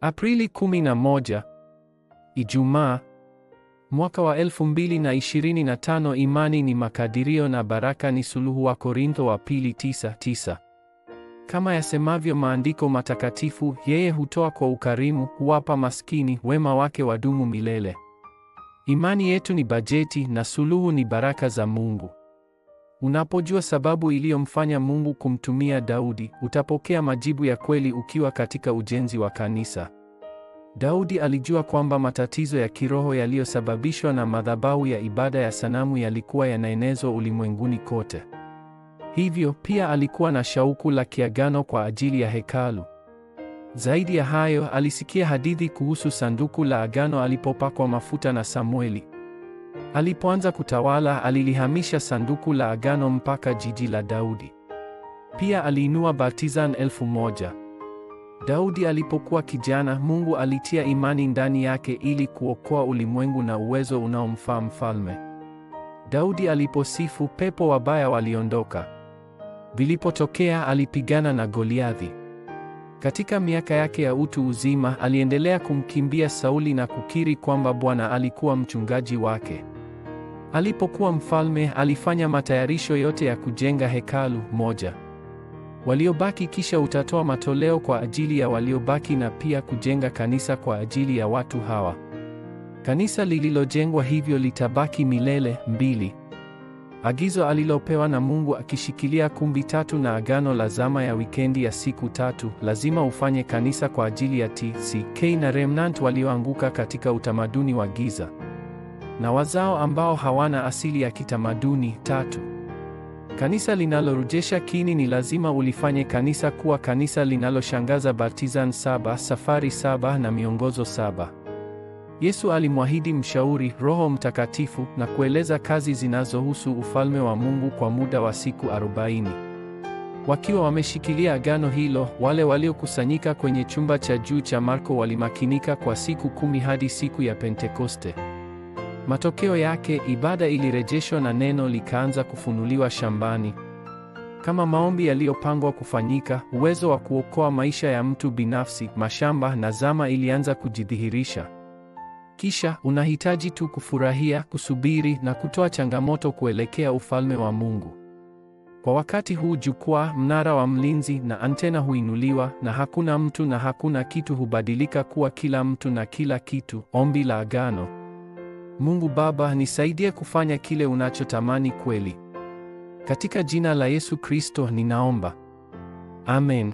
Aprili 11, Ijumaa. Mwaka wa 2025. Imani ni makadirio na baraka ni suluhu. Wa Korintho wa pili 9:9. Kama yasemavyo maandiko matakatifu, yeye hutoa kwa ukarimu, huwapa maskini, wema wake wadumu milele. Imani yetu ni bajeti na suluhu ni baraka za Mungu. Unapojua sababu iliyomfanya Mungu kumtumia Daudi, utapokea majibu ya kweli ukiwa katika ujenzi wa kanisa. Daudi alijua kwamba matatizo ya kiroho yaliyosababishwa na madhabahu ya ibada ya sanamu yalikuwa yanaenezwa ulimwenguni kote. Hivyo, pia alikuwa na shauku la kiagano kwa ajili ya hekalu. Zaidi ya hayo, alisikia hadithi kuhusu sanduku la agano alipopakwa mafuta na Samueli. Alipoanza kutawala, alilihamisha sanduku la agano mpaka jiji la Daudi. Pia aliinua Bartizan 1000. Daudi alipokuwa kijana, Mungu alitia imani ndani yake ili kuokoa ulimwengu na uwezo unaomfaa mfalme. Daudi aliposifu, pepo wabaya waliondoka. Vilipotokea, alipigana na Goliathi. Katika miaka yake ya utu uzima, aliendelea kumkimbia Sauli na kukiri kwamba Bwana alikuwa mchungaji wake. Alipokuwa mfalme, alifanya matayarisho yote ya kujenga hekalu moja. Waliobaki kisha utatoa matoleo kwa ajili ya waliobaki na pia kujenga kanisa kwa ajili ya watu hawa. Kanisa lililojengwa hivyo litabaki milele. 2. Agizo alilopewa na Mungu akishikilia kumbi 3 na agano la zama ya wikendi ya siku 3, lazima ufanye kanisa kwa ajili ya TCK na remnant walioanguka katika utamaduni wa giza na wazao ambao hawana asili ya kitamaduni. 3. Kanisa linalorejesha kini ni lazima ulifanye kanisa kuwa kanisa linaloshangaza. Bartizan 7, safari 7 na miongozo 7. Yesu alimwahidi mshauri, Roho Mtakatifu, na kueleza kazi zinazohusu ufalme wa Mungu kwa muda wa siku 40. Wakiwa wameshikilia agano hilo, wale waliokusanyika kwenye chumba cha juu cha Marko walimakinika kwa siku 10 hadi siku ya Pentekoste. Matokeo yake, ibada ilirejeshwa na neno likaanza kufunuliwa shambani. Kama maombi yaliyopangwa kufanyika, uwezo wa kuokoa maisha ya mtu binafsi, mashamba na zama ilianza kujidhihirisha. Kisha, unahitaji tu kufurahia, kusubiri na kutoa changamoto kuelekea ufalme wa Mungu. Kwa wakati huu jukwaa, mnara wa mlinzi na antena huinuliwa, na hakuna mtu na hakuna kitu hubadilika kuwa kila mtu na kila kitu. Ombi la agano. Mungu Baba, nisaidie kufanya kile unachotamani kweli. Katika jina la Yesu Kristo ninaomba. Amen.